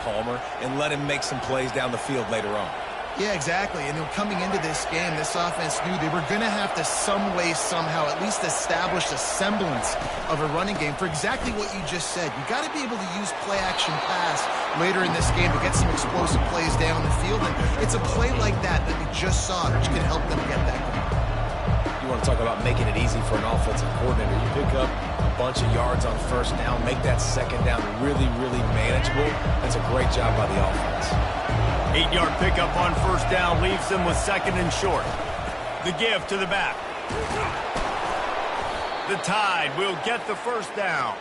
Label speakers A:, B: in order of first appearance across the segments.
A: calmer and let him make some plays down the field later on.
B: Yeah, exactly. And coming into this game, this offense knew they were going to have to some way, somehow, at least establish a semblance of a running game for exactly what you just said. You got to be able to use play-action pass later in this game to get some explosive plays down the field. And it's a play like that we just saw, which can help them get that going.
A: You want to talk about making it easy for an offensive coordinator. You pick up a bunch of yards on first down, make that second down really, really manageable. That's a great job by the offense.
C: 8-yard pickup on first down leaves them with second and short. The give to the back. The Tide will get the first down.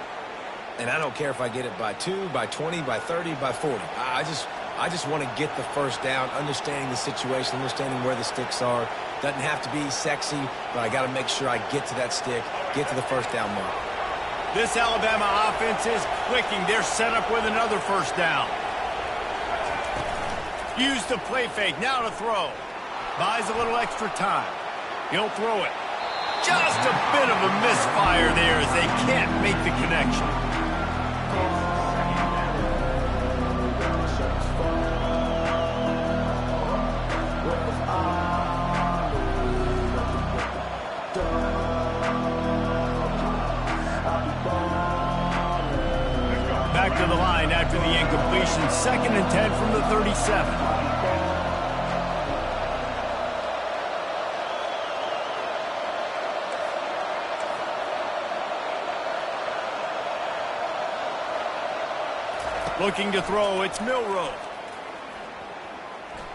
A: And I don't care if I get it by 2, by 20, by 30, by 40. I just want to get the first down, understanding the situation, understanding where the sticks are. Doesn't have to be sexy, but I got to make sure I get to that stick, get to the first down mark.
C: This Alabama offense is clicking. They're set up with another first down. Use the play fake, now to throw. Buys a little extra time. He'll throw it. Just a bit of a misfire there as they can't make the connection. Back to the line after the incompletion. 2nd and 10 from the 37. Looking to throw, it's Milroe.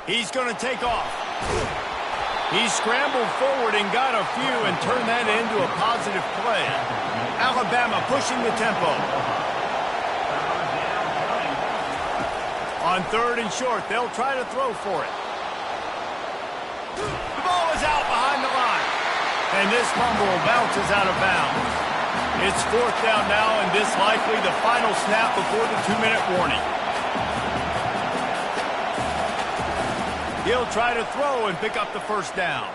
C: He's going to take off. He scrambled forward and got a few and turned that into a positive play. Alabama pushing the tempo. On 3rd and short, they'll try to throw for it. The ball is out behind the line. And this fumble bounces out of bounds. It's 4th down now, and this likely the final snap before the 2-minute warning. He'll try to throw and pick up the first down.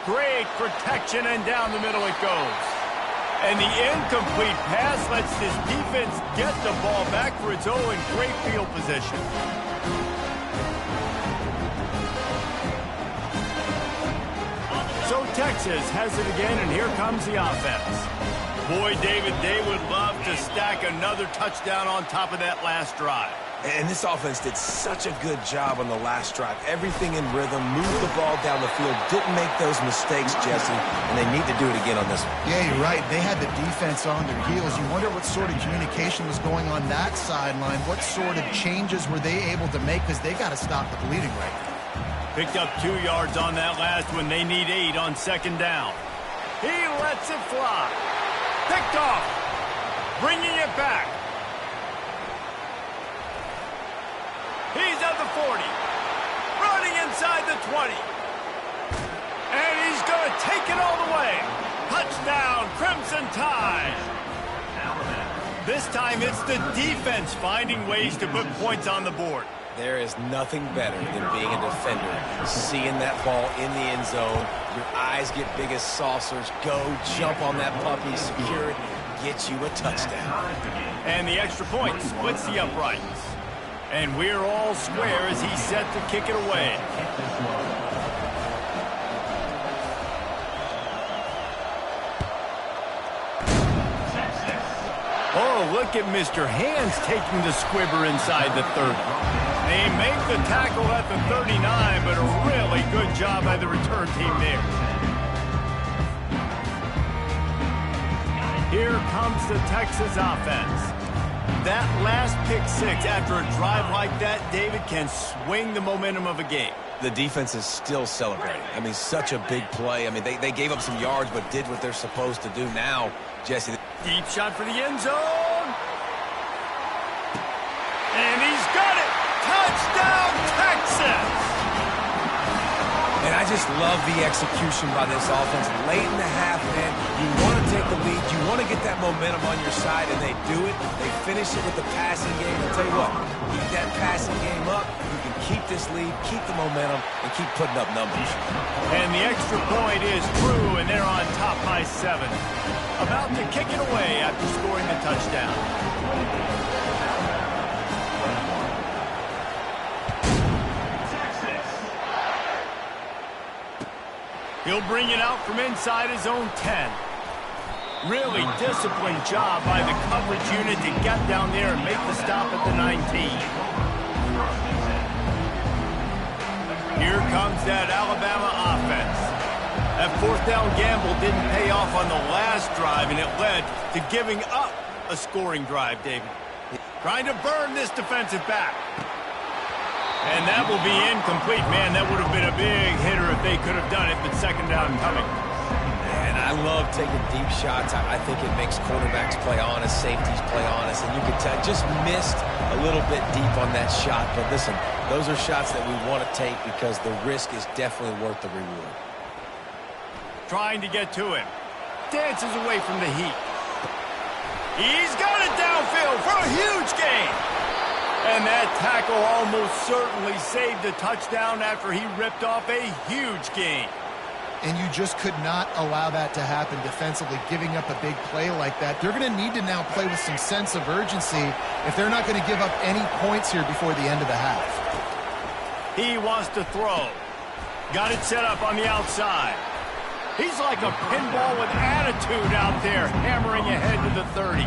C: Great protection, and down the middle it goes. And the incomplete pass lets this defense get the ball back for its own great field position. So Texas has it again, and here comes the offense. Boy, David, they would love to stack another touchdown on top of that last drive.
A: And this offense did such a good job on the last drive. Everything in rhythm, moved the ball down the field, didn't make those mistakes, Jesse, and they need to do it again on this one.
B: Yeah, you're right. They had the defense on their heels. You wonder what sort of communication was going on that sideline. What sort of changes were they able to make, because they got to stop the bleeding right now.
C: Picked up 2 yards on that last one. They need 8 on 2nd down. He lets it fly. Picked off. Bringing it back. He's at the 40. Running inside the 20. And he's going to take it all the way. Touchdown, Crimson Tide. This time it's the defense finding ways to put points on the board.
A: There is nothing better than being a defender, seeing that ball in the end zone. Your eyes get big as saucers. Go jump on that puppy, secure it, get you a touchdown.
C: And the extra point splits the uprights. And we're all square as he's set to kick it away. Oh, look at Mr. Hands taking the squibber inside the 30. They make the tackle at the 39, but a really good job by the return team there. Here comes the Texas offense. That last pick 6 after a drive like that, David, can swing the momentum of a game.
A: The defense is still celebrating. I mean, such a big play. I mean, they gave up some yards but did what they're supposed to do now, Jesse.
C: Deep shot for the end zone. And he's got it. Touchdown, Texas!
A: And I just love the execution by this offense. Late in the half, man, you want to take take the lead, you want to get that momentum on your side, and they do it. They finish it with the passing game. I'll tell you what, keep that passing game up. You can keep this lead, keep the momentum, and keep putting up numbers.
C: And the extra point is true, and they're on top by 7. About to kick it away after scoring a touchdown. He'll bring it out from inside his own 10. Really disciplined job by the coverage unit to get down there and make the stop at the 19. Here comes that Alabama offense. That fourth down gamble didn't pay off on the last drive, and it led to giving up a scoring drive, David. Trying to burn this defensive back. And that will be incomplete. Man, that would have been a big hitter if they could have done it, but second down coming.
A: And I love taking deep shots. I think it makes quarterbacks play honest, safeties play honest, and you can tell just missed a little bit deep on that shot. But listen, those are shots that we want to take because the risk is definitely worth the reward.
C: Trying to get to him. Dances away from the heat. He's got it downfield for a huge gain. And that tackle almost certainly saved a touchdown after he ripped off a huge gain.
B: And you just could not allow that to happen defensively, giving up a big play like that. They're going to need to now play with some sense of urgency if they're not going to give up any points here before the end of the half.
C: He wants to throw. Got it set up on the outside. He's like a pinball with attitude out there, hammering ahead to the 30.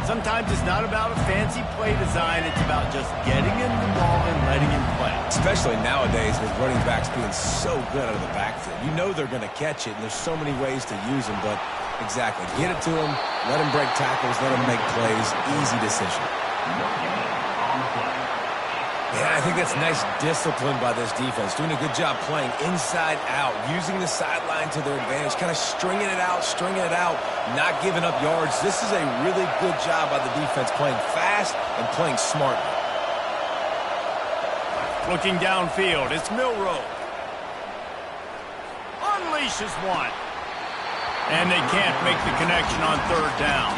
C: Sometimes it's not about a fancy play design. It's about just getting him the ball and letting him play.
A: Especially nowadays with running backs being so good out of the backfield. You know they're going to catch it, and there's so many ways to use them. But exactly, get it to him, let him break tackles, let him make plays. Easy decision. Yeah, I think that's nice discipline by this defense. Doing a good job playing inside out, using the sideline to their advantage, kind of stringing it out, not giving up yards. This is a really good job by the defense, playing fast and playing smartly.
C: Looking downfield, it's Milroe. Unleashes one. And they can't make the connection on third down.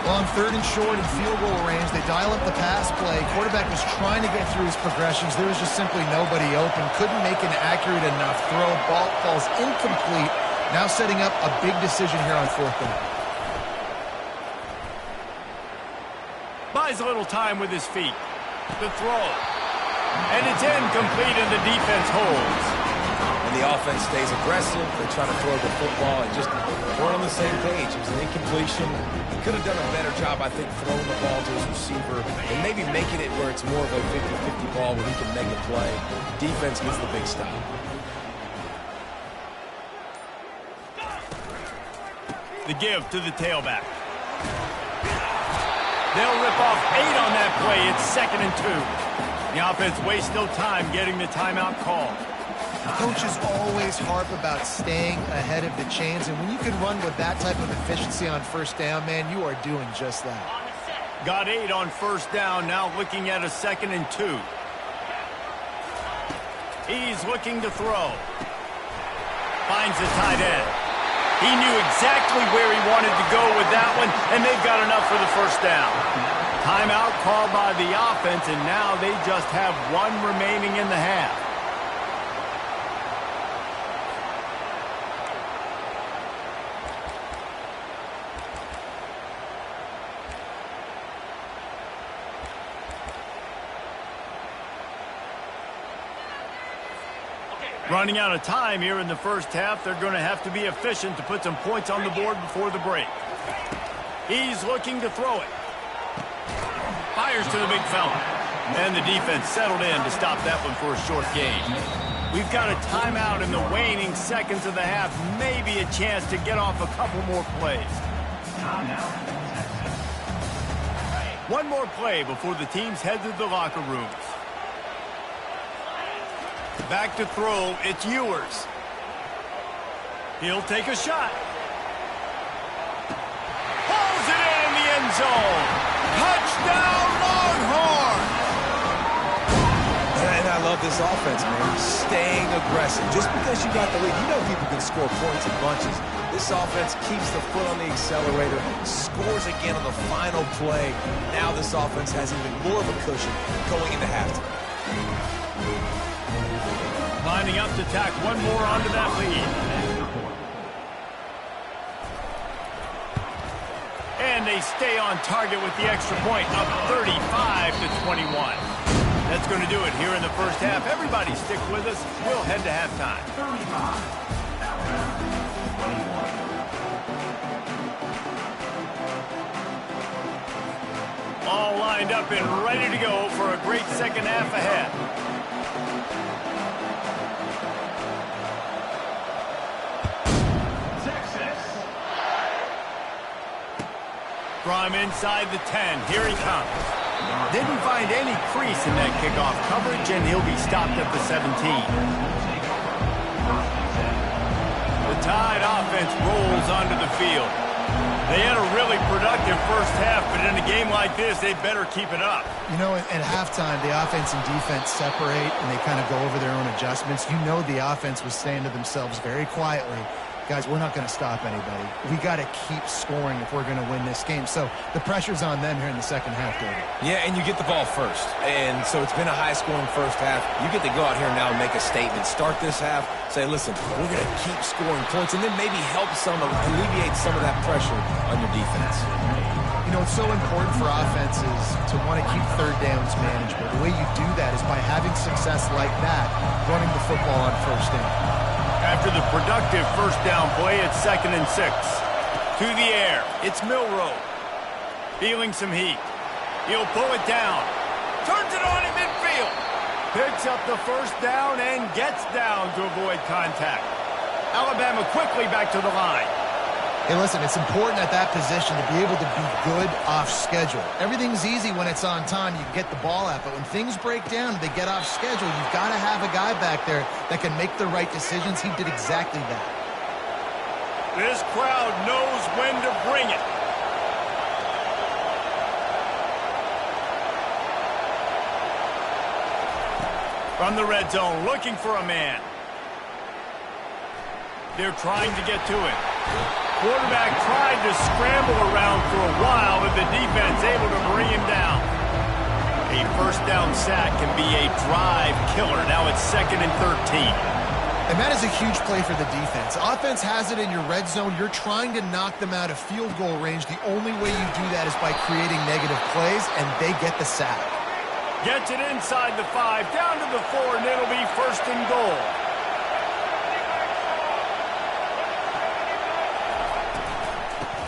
B: Well, on third and short and field goal range, they dial up the pass play. Quarterback was trying to get through his progressions. There was just simply nobody open. Couldn't make an accurate enough throw. Ball falls incomplete. Now setting up a big decision here on fourth down.
C: Buys a little time with his feet. The throw. And it's incomplete, and the defense holds.
A: And the offense stays aggressive. They try to throw the football and just weren't on the same page. It was an incompletion. He could have done a better job, I think, throwing the ball to his receiver and maybe making it where it's more of a 50-50 ball where he can make a play. Defense gets the big stop.
C: The give to the tailback. They'll rip off 8 on that play. It's 2nd and 2. The offense wastes no time getting the timeout call.
B: Coaches always harp about staying ahead of the chains, and when you can run with that type of efficiency on first down, man, you are doing just that.
C: Got 8 on first down, now looking at a 2nd and 2. He's looking to throw. Finds the tight end. He knew exactly where he wanted to go with that one, and they've got enough for the first down. Timeout called by the offense, and now they just have 1 remaining in the half. Running out of time here in the first half. They're going to have to be efficient to put some points on the board before the break. He's looking to throw it. Fires to the big fella. And the defense settled in to stop that one for a short gain. We've got a timeout in the waning seconds of the half. Maybe a chance to get off a couple more plays. One more play before the teams head to the locker rooms. Back to throw, it's Ewers. He'll take a shot. Pulls it in the end zone. Touchdown, Longhorns!
A: And I love this offense, man. Staying aggressive. Just because you got the lead, you know people can score points in bunches. This offense keeps the foot on the accelerator, scores again on the final play. Now this offense has even more of a cushion going into halftime.
C: Lining up to tack one more onto that lead. And they stay on target with the extra point, up 35-21. That's going to do it here in the first half. Everybody stick with us. We'll head to halftime. All lined up and ready to go for a great second half ahead. From inside the 10, here he comes. Didn't find any crease in that kickoff coverage, and he'll be stopped at the 17. The Tide offense rolls onto the field. They had a really productive first half, but in a game like this, they better keep it up.
B: You know, at halftime, the offense and defense separate, and they kind of go over their own adjustments. You know the offense was saying to themselves very quietly, guys, we're not going to stop anybody. We got to keep scoring if we're going to win this game. So the pressure's on them here in the second half, David.
A: Yeah, and you get the ball first. And so it's been a high-scoring first half. You get to go out here now and make a statement. Start this half, say, listen, we're going to keep scoring points, and then maybe help alleviate some of that pressure on your defense.
B: You know, it's so important for offenses to want to keep third downs manageable. The way you do that is by having success like that, running the football on first down.
C: After the productive first down play, it's 2nd and 6. To the air, it's Milroe. Feeling some heat. He'll pull it down. Turns it on in midfield. Picks up the first down and gets down to avoid contact. Alabama quickly back to the line.
B: Hey, listen, it's important at that position to be able to be good off schedule. Everything's easy when it's on time. You can get the ball out. But when things break down, they get off schedule, you've got to have a guy back there that can make the right decisions. He did exactly that.
C: This crowd knows when to bring it. From the red zone, looking for a man. They're trying to get to it. Quarterback tried to scramble around for a while, but the defense able to bring him down. A first down sack can be a drive killer. Now it's 2nd and 13.
B: And that is a huge play for the defense. Offense has it in your red zone. You're trying to knock them out of field goal range. The only way you do that is by creating negative plays, and they get the sack.
C: Gets it inside the 5, down to the 4, and it'll be 1st and goal.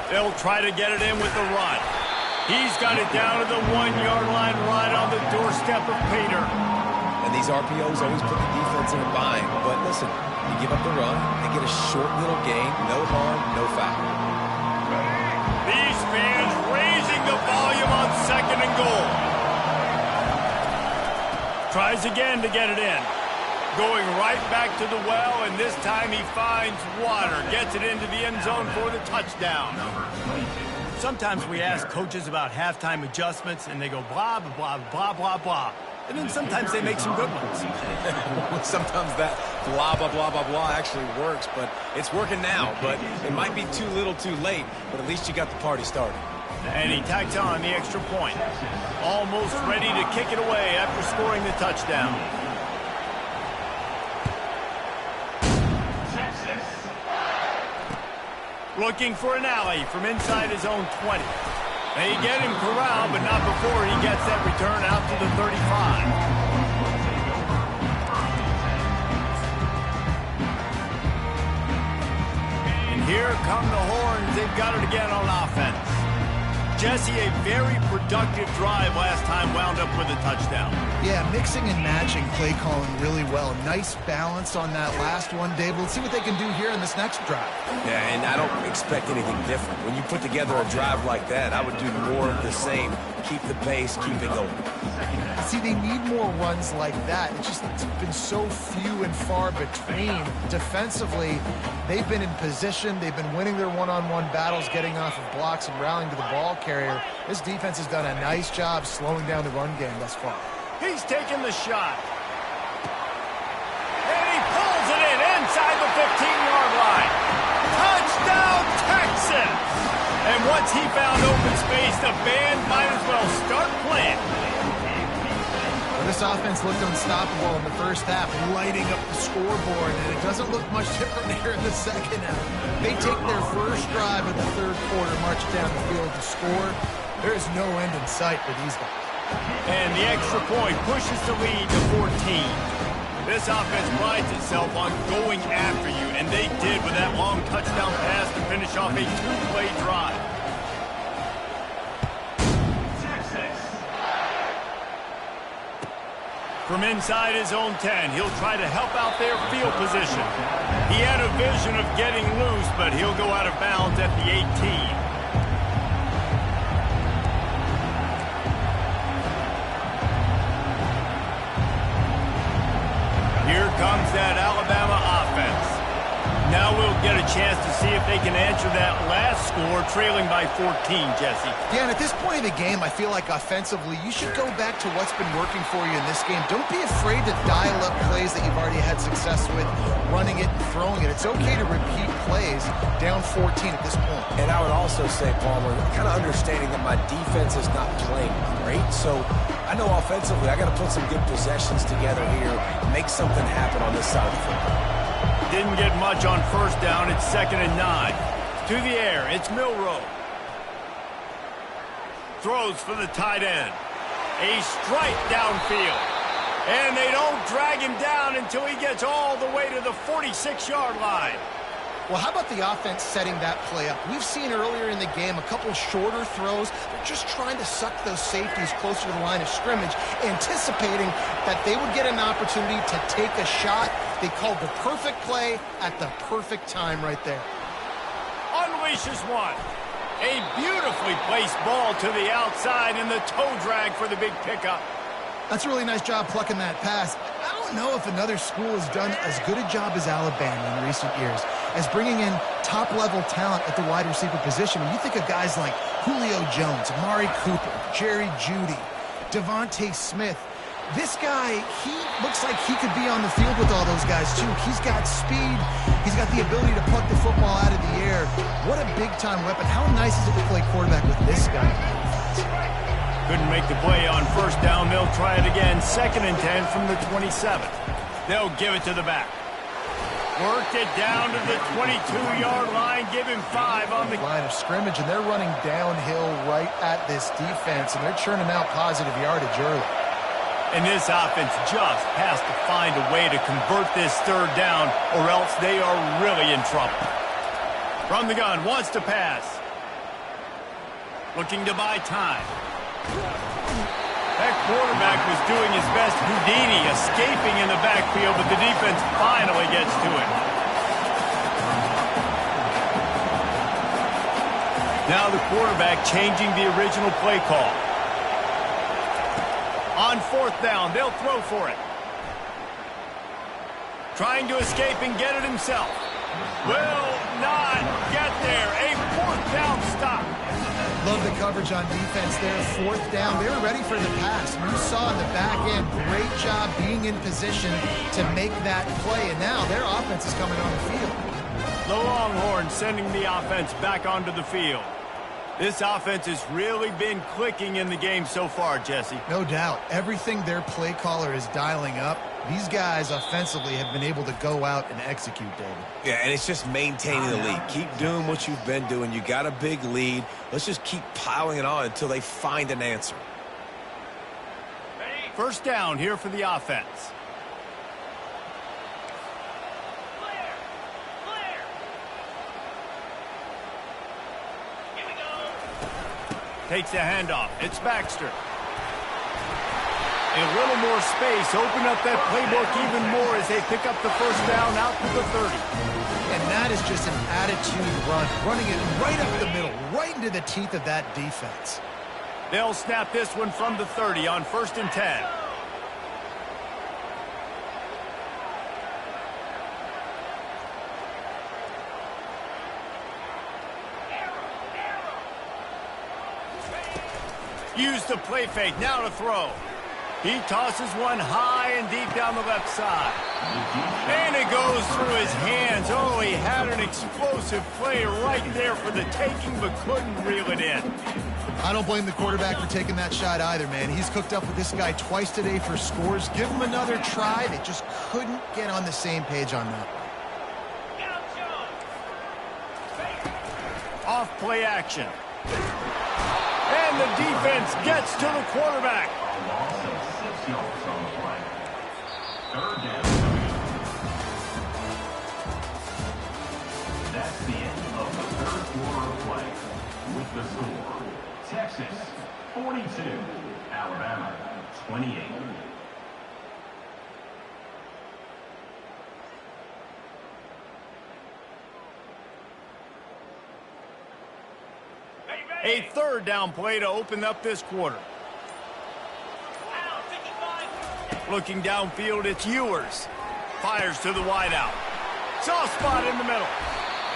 C: They'll try to get it in with the run. He's got it down to the 1-yard line right on the doorstep of Pater.
A: And these RPOs always put the defense in a bind. But listen, you give up the run, they get a short little gain, no harm, no foul.
C: These fans raising the volume on 2nd and goal. Tries again to get it in. Going right back to the well, and this time he finds water. Gets it into the end zone for the touchdown. Sometimes we ask coaches about halftime adjustments, and they go blah, blah, blah, blah, blah. And then sometimes they make some good ones.
A: Sometimes that blah, blah, blah, blah, blah actually works, but it's working now. But it might be too little too late, but at least you got the party started.
C: And he tacks on the extra point. Almost ready to kick it away after scoring the touchdown. Looking for an alley from inside his own 20. They get him corralled, but not before he gets that return out to the 35. And here come the horns. They've got it again on offense. Jesse, a very productive drive last time, wound up with a touchdown.
B: Yeah, mixing and matching play calling really well. Nice balance on that last one, Dave. Let's see what they can do here in this next drive.
A: Yeah, and I don't expect anything different. When you put together a drive like that, I would do more of the same. Keep the pace, keep it going.
B: See, they need more runs like that. It's been so few and far between. Defensively, they've been in position. They've been winning their one-on-one battles, getting off of blocks and rallying to the ball carrier. This defense has done a nice job slowing down the run game thus far.
C: He's taking the shot. 15-yard line. Touchdown, Texas! And once he found open space, the band might as well start playing.
B: Well, this offense looked unstoppable in the first half, lighting up the scoreboard, and it doesn't look much different here in the second half. They take their first drive in the third quarter, march down the field to score. There is no end in sight for these guys.
C: And the extra point pushes the lead to 14. This offense prides itself on going after you, and they did with that long touchdown pass to finish off a two-play drive. From inside his own 10, he'll try to help out their field position. He had a vision of getting loose, but he'll go out of bounds at the 18. Here comes that Alabama offense. Now we'll get a chance to see if they can answer that last score, trailing by 14, Jesse.
B: Yeah, and at this point in the game, I feel like offensively, you should go back to what's been working for you in this game. Don't be afraid to dial up plays that you've already had success with, running it and throwing it. It's okay to repeat plays down 14 at this point.
A: And I would also say, Palmer, kind of understanding that my defense is not playing great, so I know offensively I got to put some good possessions together here, make something happen on this side of the football.
C: Didn't get much on first down. It's 2nd and 9. To the air, it's Milroe. Throws for the tight end. A strike downfield. And they don't drag him down until he gets all the way to the 46-yard line.
B: Well, how about the offense setting that play up? We've seen earlier in the game a couple shorter throws. They're just trying to suck those safeties closer to the line of scrimmage, anticipating that they would get an opportunity to take a shot. They called the perfect play at the perfect time right there.
C: Unleashes one. A beautifully placed ball to the outside and the toe drag for the big pickup.
B: That's a really nice job plucking that pass. I don't know if another school has done as good a job as Alabama in recent years as bringing in top-level talent at the wide receiver position. When you think of guys like Julio Jones, Amari Cooper, Jerry Jeudy, Devontae Smith, this guy, he looks like he could be on the field with all those guys, too. He's got speed. He's got the ability to pluck the football out of the air. What a big-time weapon. How nice is it to play quarterback with this guy?
C: Couldn't make the play on first down. They'll try it again. 2nd and 10 from the 27. They'll give it to the back. Worked it down to the 22-yard line. Give him 5 on the
B: line of scrimmage, and they're running downhill right at this defense, and they're churning out positive yardage early.
C: And this offense just has to find a way to convert this third down, or else they are really in trouble. From the gun, wants to pass. Looking to buy time. That quarterback was doing his best Houdini, escaping in the backfield, but the defense finally gets to him. Now the quarterback changing the original play call. On 4th down, they'll throw for it. Trying to escape and get it himself. Will not get there. A 4th down stop.
B: Love the coverage on defense there. 4th down. They were ready for the pass. You saw in the back end, great job being in position to make that play. And now their offense is coming on the field.
C: The Longhorns sending the offense back onto the field. This offense has really been clicking in the game so far, Jesse.
B: No doubt. Everything their play caller is dialing up, these guys offensively have been able to go out and execute, David.
A: Yeah, and it's just maintaining the lead. Keep doing what you've been doing. You got a big lead. Let's just keep piling it on until they find an answer.
C: First down here for the offense. Takes the handoff. It's Baxter. A little more space. Open up that playbook even more as they pick up the first down out to the 30.
B: And that is just an attitude run. Running it right up the middle, right into the teeth of that defense.
C: They'll snap this one from the 30 on 1st and 10. Use the play fake, now to throw. He tosses one high and deep down the left side. And it goes through his hands. Oh, he had an explosive play right there for the taking, but couldn't reel it in.
B: I don't blame the quarterback for taking that shot either, man. He's cooked up with this guy twice today for scores. Give him another try. They just couldn't get on the same page on that.
C: Off play action. And the defense gets to the quarterback.
D: Third down. That's the end of the third quarter of play. With the score, Texas 42, Alabama 28.
C: A third down play to open up this quarter. Looking downfield, it's Ewers. Fires to the wideout. Soft spot in the middle.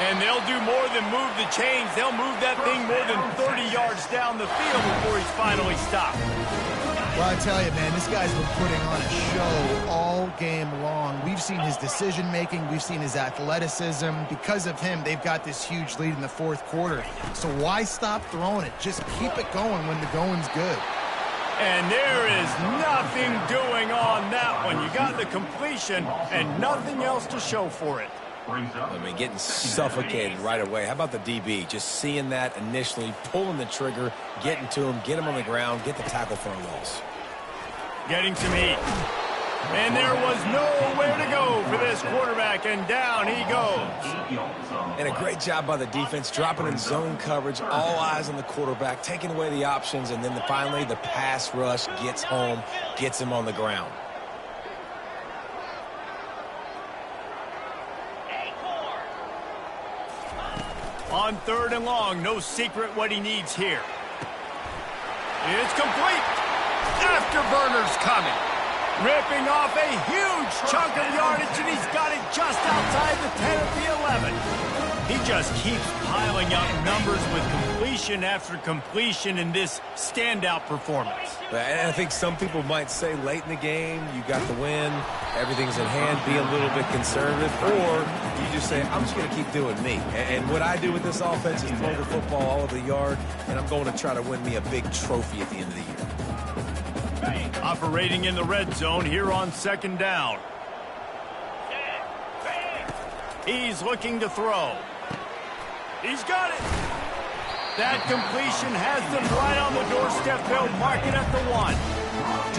C: And they'll do more than move the chains. They'll move that thing more than 30 yards down the field before he's finally stopped.
B: Well, I tell you, man, this guy's been putting on a show all game long. We've seen his decision-making. We've seen his athleticism. Because of him, they've got this huge lead in the fourth quarter. So why stop throwing it? Just keep it going when the going's good.
C: And there is nothing doing on that one. You got the completion and nothing else to show for it.
A: I mean, getting suffocated right away. How about the DB? Just seeing that initially, pulling the trigger, getting to him, get him on the ground, get the tackle for a loss.
C: Getting some heat. And there was nowhere to go for this quarterback, and down he goes.
A: And a great job by the defense, dropping in zone coverage, all eyes on the quarterback, taking away the options, and then finally the pass rush gets home, gets him on the ground.
C: On third and long, no secret what he needs here. It's complete. Afterburner's coming. Ripping off a huge chunk of yardage, and he's got it just outside the 10 of the 11. He just keeps piling up numbers with completion after completion in this standout performance.
A: And I think some people might say late in the game, you got the win, everything's in hand, be a little bit conservative, or you just say, I'm just going to keep doing me. And what I do with this offense is throw the football all over the yard, and I'm going to try to win me a big trophy at the end of the year.
C: Operating in the red zone here on second down. He's looking to throw. He's got it. That completion has them right on the doorstep. They'll mark it at the 1.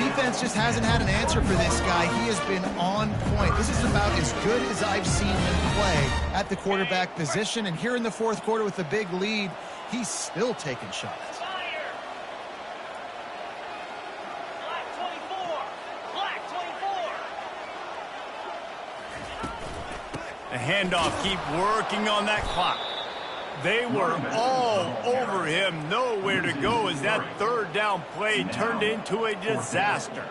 B: Defense just hasn't had an answer for this guy. He has been on point. This is about as good as I've seen him play at the quarterback position. And here in the fourth quarter with a big lead, he's still taking shots.
C: The handoff, keep working on that clock. They were all over him, nowhere to go as that third down play turned into a disaster.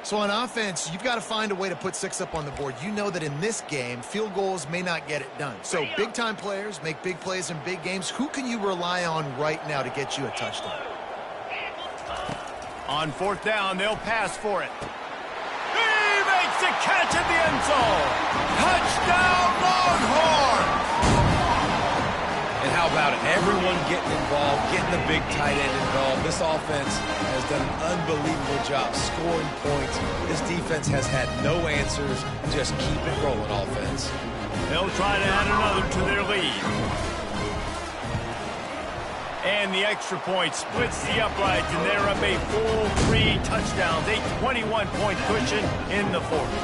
B: So on offense, you've got to find a way to put 6 up on the board. You know that in this game, field goals may not get it done. So big-time players make big plays in big games. Who can you rely on right now to get you a touchdown?
C: On fourth down, they'll pass for it. He makes a catch at the end zone. Touchdown, Longhorns!
A: And how about it? Everyone getting involved, getting the big tight end involved. This offense has done an unbelievable job scoring points. This defense has had no answers. Just keep it rolling, offense.
C: They'll try to add another to their lead. And the extra point splits the uprights, and they're up a full 3 touchdowns, a 21-point cushion in the fourth.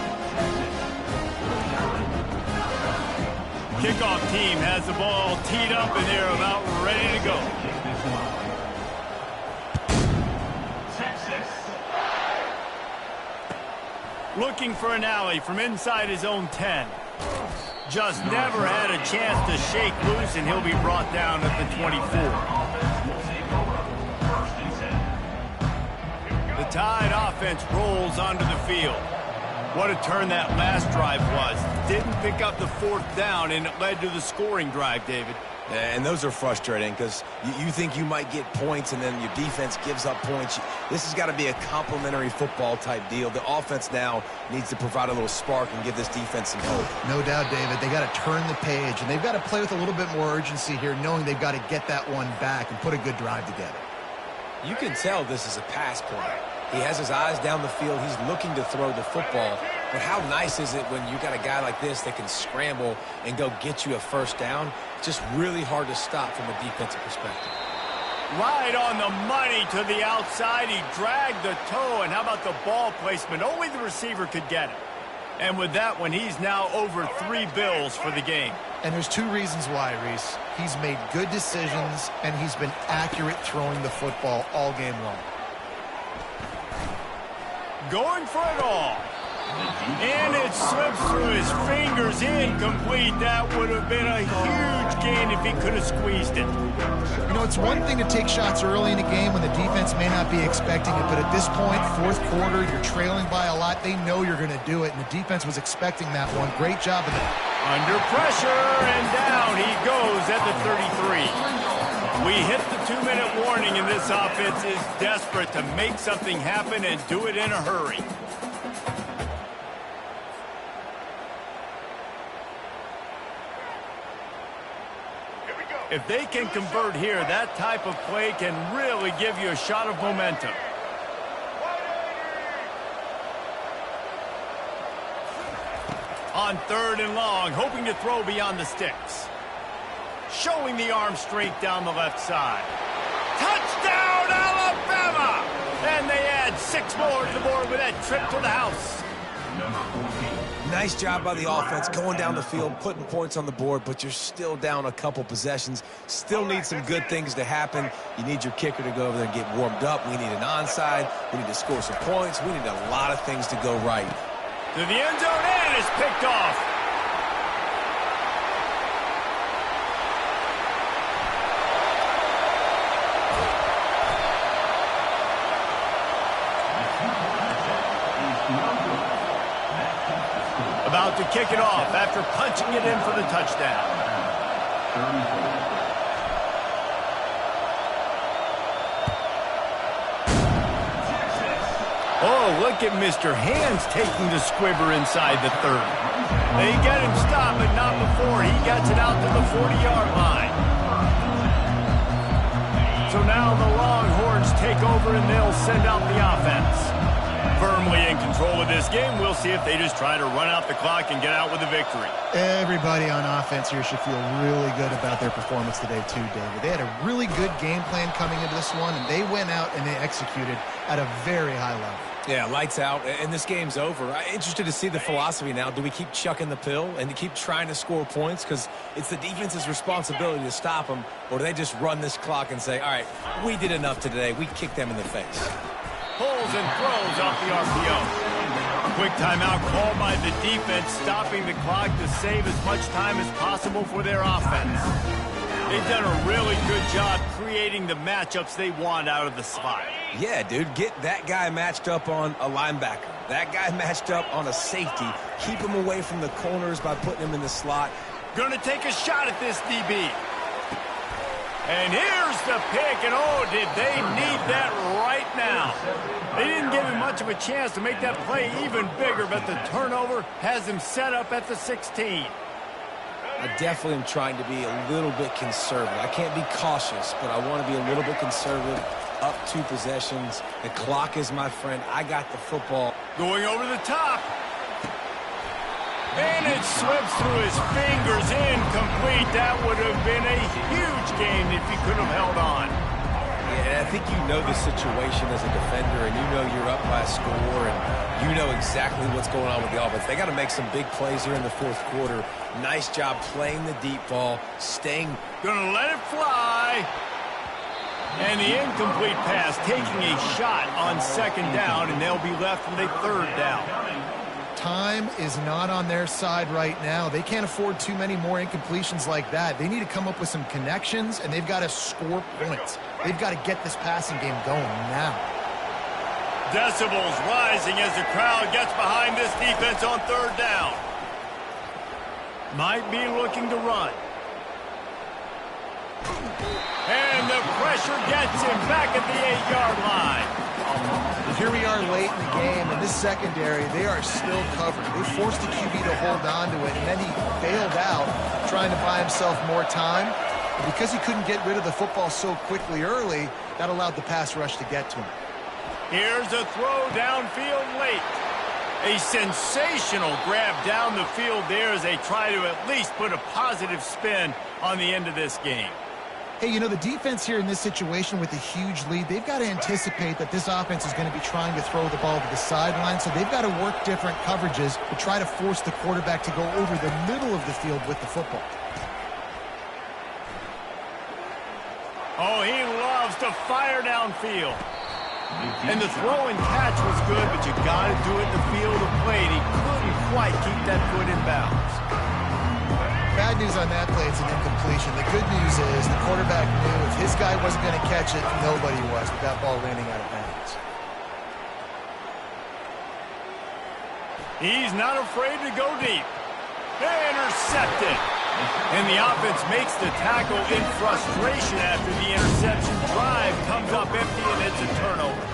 C: Kickoff team has the ball teed up, and they're about ready to go.
D: Texas.
C: Looking for an alley from inside his own 10. Just never had a chance to shake loose, and he'll be brought down at the 24. The Tide offense rolls onto the field. What a turn that last drive was. Didn't pick up the fourth down, and it led to the scoring drive, David.
A: And those are frustrating because you think you might get points and then your defense gives up points. This has got to be a complementary football type deal. The offense now needs to provide a little spark and give this defense some hope.
B: No doubt, David. They got to turn the page, and they've got to play with a little bit more urgency here, knowing they've got to get that one back and put a good drive together.
A: You can tell this is a pass play. He has his eyes down the field. He's looking to throw the football. But how nice is it when you got a guy like this that can scramble and go get you a first down? Just really hard to stop from a defensive perspective.
C: Right on the money to the outside. He dragged the toe, and how about the ball placement? Only the receiver could get it. And with that one, he's now over 3 bills for the game.
B: And there's 2 reasons why, Reese. He's made good decisions, and he's been accurate throwing the football all game long.
C: Going for it all. And it slips through his fingers, incomplete. That would have been a huge gain if he could have squeezed it.
B: You know, it's one thing to take shots early in a game when the defense may not be expecting it, but at this point, 4th quarter, you're trailing by a lot. They know you're going to do it, and the defense was expecting that one. Great job.
C: Under pressure, and down he goes at the 33. We hit the 2-minute warning, and this offense is desperate to make something happen and do it in a hurry. If they can convert here, that type of play can really give you a shot of momentum. On 3rd and long, hoping to throw beyond the sticks. Showing the arm strength down the left side. Touchdown, Alabama! And they add 6 more to the board with that trip to the house.
A: Nice job by the offense going down the field, putting points on the board, but you're still down a couple possessions. Still need some good things to happen. You need your kicker to go over there and get warmed up. We need an onside. We need to score some points. We need a lot of things to go right.
C: To the end zone, and it's picked off. About to kick it off after punching it in for the touchdown. Oh, look at Mr. Hands taking the squibber inside the 30. They get him stopped, but not before he gets it out to the 40-yard line. So now the Longhorns take over, and they'll send out the offense. Firmly in control of this game. We'll see if they just try to run out the clock and get out with a victory.
B: Everybody on offense here should feel really good about their performance today too, David. They had a really good game plan coming into this one, and they went out and they executed at a very high level.
A: Yeah, lights out, and this game's over. I'm interested to see the philosophy now. Do we keep chucking the pill and to keep trying to score points? Because it's the defense's responsibility to stop them, or do they just run this clock and say, all right, we did enough today. We kicked them in the face.
C: Pulls and throws off the RPO. Quick timeout called by the defense, stopping the clock to save as much time as possible for their offense. They've done a really good job creating the matchups they want out of the slot.
A: Yeah, dude, get that guy matched up on a linebacker. That guy matched up on a safety. Keep him away from the corners by putting him in the slot.
C: Gonna take a shot at this DB. And here's the pick, and oh, did they need that right now. They didn't give him much of a chance to make that play even bigger, but the turnover has him set up at the 16.
A: I definitely am trying to be a little bit conservative. I can't be cautious, but I want to be a little bit conservative. Up 2 possessions. The clock is my friend. I got the football.
C: Going over the top. And it slips through his fingers, incomplete. That would have been a huge gain if he could have held on.
A: Yeah, and I think you know the situation as a defender, and you know you're up by a score, and you know exactly what's going on with the offense. They got to make some big plays here in the 4th quarter. Nice job playing the deep ball, staying.
C: Gonna let it fly. And the incomplete pass, taking a shot on 2nd down, and they'll be left with a 3rd down.
B: Time is not on their side right now. They can't afford too many more incompletions like that. They need to come up with some connections, and they've got to score points. They've got to get this passing game going now.
C: Decibels rising as the crowd gets behind this defense on 3rd down. Might be looking to run. the pressure gets him back at the 8-yard line.
B: Here we are late in the game, and this secondary, they are still covered. They forced the QB to hold on to it, and then he bailed out, trying to buy himself more time. But because he couldn't get rid of the football so quickly early, that allowed the pass rush to get to him.
C: Here's a throw downfield late. A sensational grab down the field there as they try to at least put a positive spin on the end of this game.
B: Hey, you know, the defense here in this situation with a huge lead, they've got to anticipate that this offense is going to be trying to throw the ball to the sideline, so they've got to work different coverages to try to force the quarterback to go over the middle of the field with the football.
C: Oh, he loves to fire downfield. And the throw and catch was good, but you got to do it in the field of play. He couldn't quite keep that foot in bounds.
B: Bad news on that play, it's an incompletion. The good news is the quarterback knew if his guy wasn't going to catch it, nobody was with that ball landing out of bounds.
C: He's not afraid to go deep. Intercepted. And the offense makes the tackle in frustration after the interception. Drive comes up empty, and it's a turnover.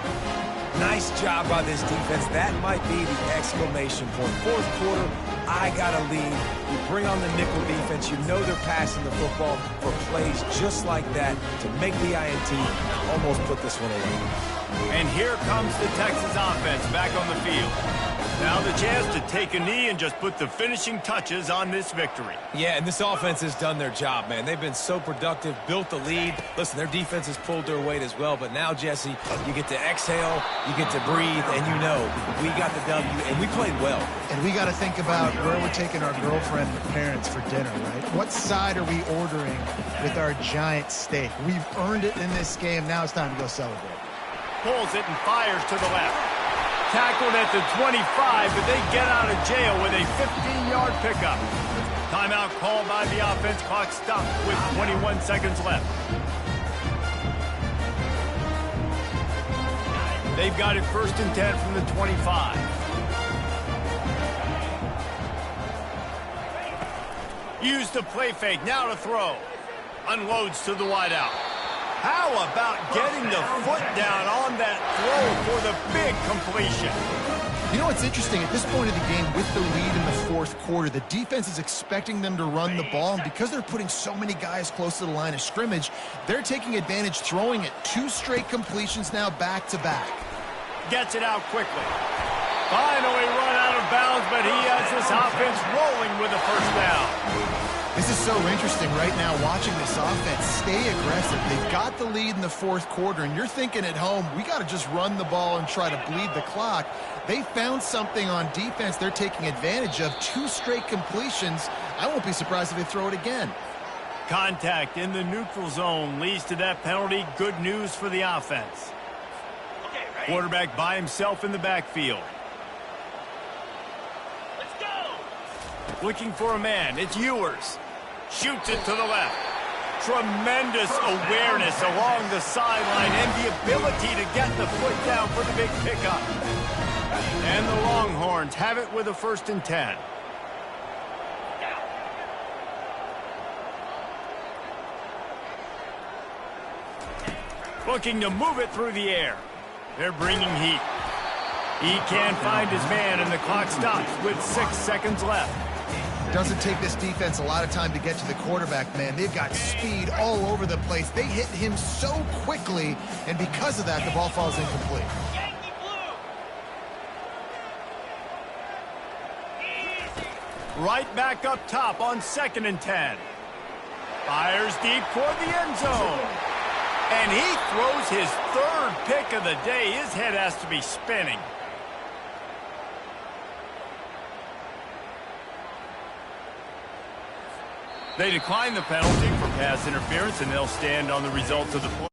A: Nice job by this defense. That might be the exclamation point. Fourth quarter, I got a lead. You bring on the nickel defense. You know they're passing the football for plays just like that to make the INT. Almost put this one away.
C: And here comes the Texas offense back on the field. Now the chance to take a knee and just put the finishing touches on this victory.
A: Yeah, and this offense has done their job, man. They've been so productive, built the lead. Listen, their defense has pulled their weight as well. But now, Jesse, you get to exhale, you get to breathe, and you know we got the W, and we played well.
B: And we got to think about where we're taking our girlfriend and parents for dinner, right? What side are we ordering with our giant steak? We've earned it in this game. Now it's time to go celebrate.
C: Pulls it and fires to the left. Tackled at the 25, but they get out of jail with a 15-yard pickup. Timeout called by the offense. Clock stopped with 21 seconds left. They've got it 1st and 10 from the 25. Use the play fake. Now to throw. Unloads to the wideout. How about getting the foot down on that throw for the big completion?
B: You know what's interesting? At this point of the game, with the lead in the fourth quarter, the defense is expecting them to run the ball, and because they're putting so many guys close to the line of scrimmage, they're taking advantage, throwing it 2 straight completions now back-to-back.
C: Gets it out quickly. Finally run out of bounds, but he has this offense rolling with a first down.
B: This is so interesting right now, watching this offense stay aggressive. They've got the lead in the fourth quarter, and you're thinking at home, we got to just run the ball and try to bleed the clock. They found something on defense they're taking advantage of. 2 straight completions. I won't be surprised if they throw it again.
C: Contact in the neutral zone leads to that penalty. Good news for the offense. Quarterback by himself in the backfield. Let's go! Looking for a man. It's Ewers. Shoots it to the left. Tremendous awareness along the sideline and the ability to get the foot down for the big pickup. And the Longhorns have it with a 1st and 10. Looking to move it through the air. They're bringing heat. He can't find his man, and the clock stops with 6 seconds left.
B: Doesn't take this defense a lot of time to get to the quarterback, man. They've got speed all over the place. They hit him so quickly, and because of that, the ball falls incomplete.
C: Right back up top on 2nd and 10. Fires deep toward the end zone. And he throws his 3rd pick of the day. His head has to be spinning. They decline the penalty for pass interference, and they'll stand on the results of the play.